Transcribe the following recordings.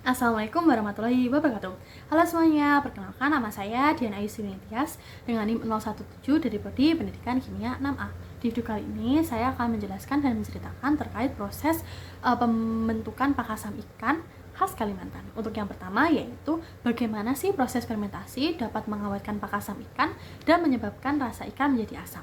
Assalamualaikum warahmatullahi wabarakatuh. Halo semuanya, perkenalkan nama saya Diana Ayu Tias dengan NIM 017 dari Prodi Pendidikan Kimia 6A. Di video kali ini saya akan menjelaskan dan menceritakan terkait proses pembentukan pak asam ikan khas Kalimantan. Untuk yang pertama yaitu bagaimana sih proses fermentasi dapat mengawetkan pak asam ikan dan menyebabkan rasa ikan menjadi asam.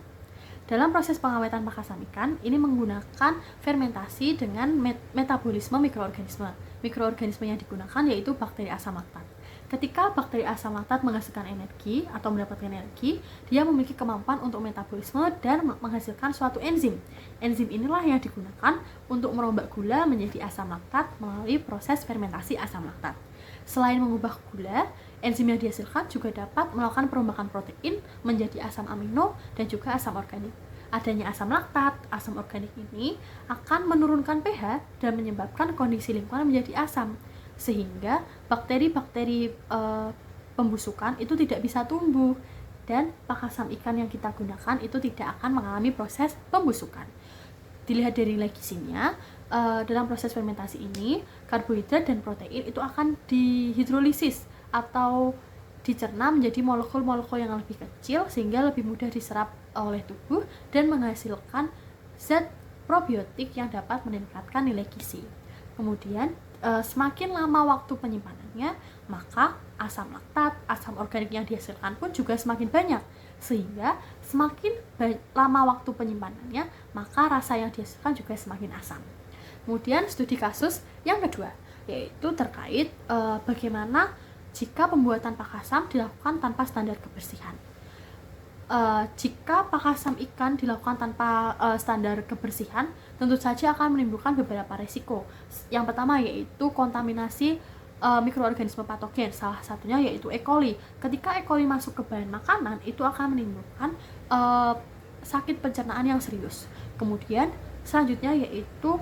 Dalam proses pengawetan pak asam ikan, ini menggunakan fermentasi dengan metabolisme mikroorganisme. Mikroorganisme yang digunakan yaitu bakteri asam laktat. Ketika bakteri asam laktat menghasilkan energi atau mendapatkan energi, dia memiliki kemampuan untuk metabolisme dan menghasilkan suatu enzim. Enzim inilah yang digunakan untuk merombak gula menjadi asam laktat melalui proses fermentasi asam laktat. Selain mengubah gula, enzim yang dihasilkan juga dapat melakukan perombakan protein menjadi asam amino dan juga asam organik. Adanya asam laktat, asam organik ini akan menurunkan pH dan menyebabkan kondisi lingkungan menjadi asam, sehingga bakteri-bakteri pembusukan itu tidak bisa tumbuh dan pak asam ikan yang kita gunakan itu tidak akan mengalami proses pembusukan. Dilihat dari legisinya, dalam proses fermentasi ini karbohidrat dan protein itu akan dihidrolisis atau dicerna menjadi molekul-molekul yang lebih kecil sehingga lebih mudah diserap oleh tubuh dan menghasilkan zat probiotik yang dapat meningkatkan nilai gizi. Kemudian semakin lama waktu penyimpanannya, maka asam laktat, asam organik yang dihasilkan pun juga semakin banyak, sehingga semakin lama waktu penyimpanannya, maka rasa yang dihasilkan juga semakin asam. Kemudian studi kasus yang kedua yaitu terkait bagaimana jika pembuatan pak asam dilakukan tanpa standar kebersihan. Jika pak asam ikan dilakukan tanpa standar kebersihan, tentu saja akan menimbulkan beberapa resiko. Yang pertama yaitu kontaminasi mikroorganisme patogen, salah satunya yaitu E. coli. Ketika E. coli masuk ke bahan makanan, itu akan menimbulkan sakit pencernaan yang serius. Kemudian selanjutnya yaitu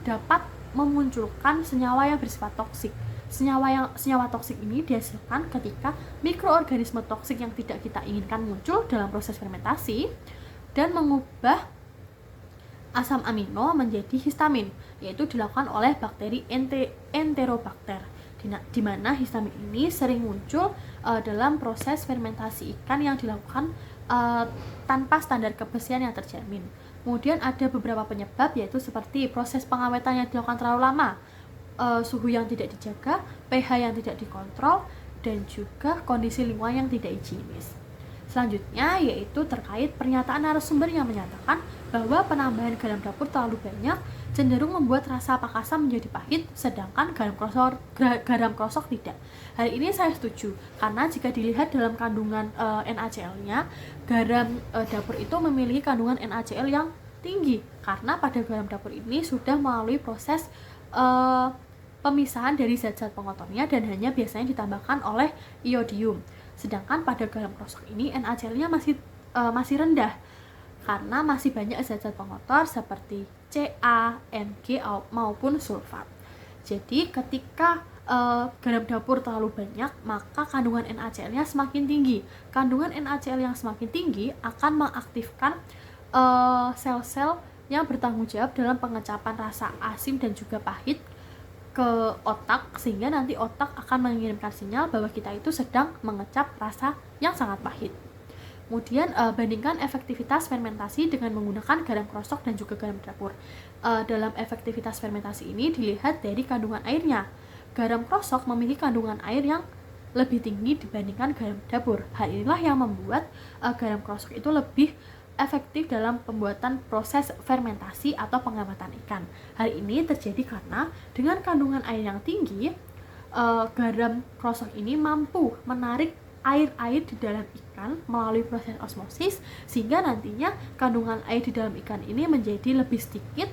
dapat memunculkan senyawa yang bersifat toksik. Senyawa toksik ini dihasilkan ketika mikroorganisme toksik yang tidak kita inginkan muncul dalam proses fermentasi dan mengubah asam amino menjadi histamin, yaitu dilakukan oleh bakteri Enterobacter, di mana histamin ini sering muncul dalam proses fermentasi ikan yang dilakukan tanpa standar kebersihan yang terjamin. Kemudian ada beberapa penyebab, yaitu seperti proses pengawetan yang dilakukan terlalu lama, suhu yang tidak dijaga, pH yang tidak dikontrol, dan juga kondisi lingkungan yang tidak higienis. Selanjutnya yaitu terkait pernyataan narasumber yang menyatakan bahwa penambahan garam dapur terlalu banyak cenderung membuat rasa pak asam menjadi pahit, sedangkan garam krosok tidak. Hal ini saya setuju, karena jika dilihat dalam kandungan NaCl-nya, garam dapur itu memiliki kandungan NaCl yang tinggi, karena pada garam dapur ini sudah melalui proses pemisahan dari zat-zat pengotornya dan hanya biasanya ditambahkan oleh iodium. Sedangkan pada garam krosok ini NaCl-nya masih rendah karena masih banyak zat-zat pengotor seperti Ca, Mg maupun sulfat. Jadi ketika garam dapur terlalu banyak, maka kandungan NaCl-nya semakin tinggi. Kandungan NaCl yang semakin tinggi akan mengaktifkan sel-sel yang bertanggung jawab dalam pengecapan rasa asin dan juga pahit ke otak, sehingga nanti otak akan mengirimkan sinyal bahwa kita itu sedang mengecap rasa yang sangat pahit. Kemudian bandingkan efektivitas fermentasi dengan menggunakan garam krosok dan juga garam dapur. Dalam efektivitas fermentasi ini dilihat dari kandungan airnya. Garam krosok memiliki kandungan air yang lebih tinggi dibandingkan garam dapur. Hal inilah yang membuat garam krosok itu lebih efektif dalam pembuatan proses fermentasi atau pengawatan ikan. Hal ini terjadi karena dengan kandungan air yang tinggi, garam krosok ini mampu menarik air-air di dalam ikan melalui proses osmosis, sehingga nantinya kandungan air di dalam ikan ini menjadi lebih sedikit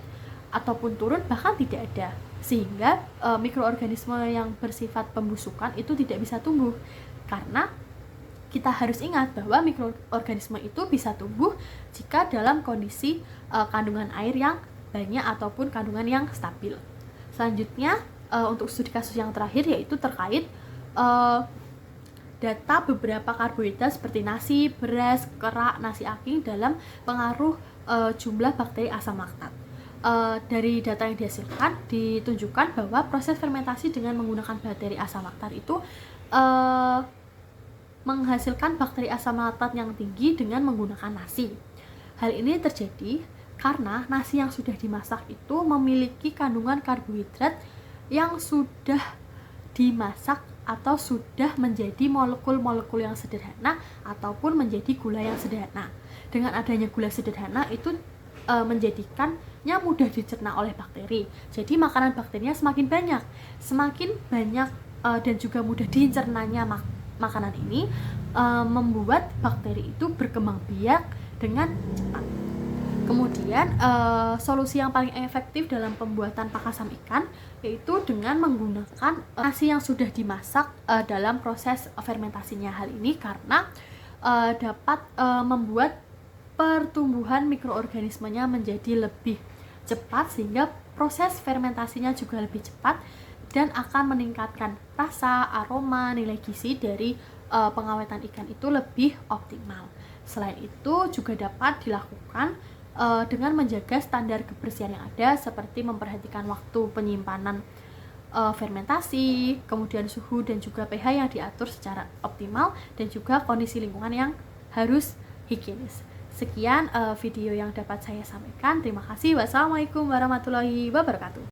ataupun turun, bahkan tidak ada, sehingga mikroorganisme yang bersifat pembusukan itu tidak bisa tumbuh. Karena kita harus ingat bahwa mikroorganisme itu bisa tumbuh jika dalam kondisi kandungan air yang banyak ataupun kandungan yang stabil. Selanjutnya untuk studi kasus yang terakhir yaitu terkait data beberapa karbohidrat seperti nasi, beras, kerak, nasi aking dalam pengaruh jumlah bakteri asam laktat. dari data yang dihasilkan ditunjukkan bahwa proses fermentasi dengan menggunakan bakteri asam laktat itu menghasilkan bakteri asam laktat yang tinggi dengan menggunakan nasi. Hal ini terjadi karena nasi yang sudah dimasak itu memiliki kandungan karbohidrat yang sudah dimasak atau sudah menjadi molekul-molekul yang sederhana ataupun menjadi gula yang sederhana. Dengan adanya gula sederhana itu menjadikannya mudah dicerna oleh bakteri. Jadi makanan bakterinya semakin banyak dan juga mudah dicernanya makanan ini membuat bakteri itu berkembang biak dengan cepat. Kemudian solusi yang paling efektif dalam pembuatan pak asam ikan yaitu dengan menggunakan nasi yang sudah dimasak dalam proses fermentasinya. Hal ini karena dapat membuat pertumbuhan mikroorganismenya menjadi lebih cepat sehingga proses fermentasinya juga lebih cepat dan akan meningkatkan rasa, aroma, nilai gizi dari pengawetan ikan itu lebih optimal. Selain itu juga dapat dilakukan dengan menjaga standar kebersihan yang ada seperti memperhatikan waktu penyimpanan fermentasi, kemudian suhu dan juga pH yang diatur secara optimal dan juga kondisi lingkungan yang harus higienis. Sekian video yang dapat saya sampaikan. Terima kasih. Wassalamualaikum warahmatullahi wabarakatuh.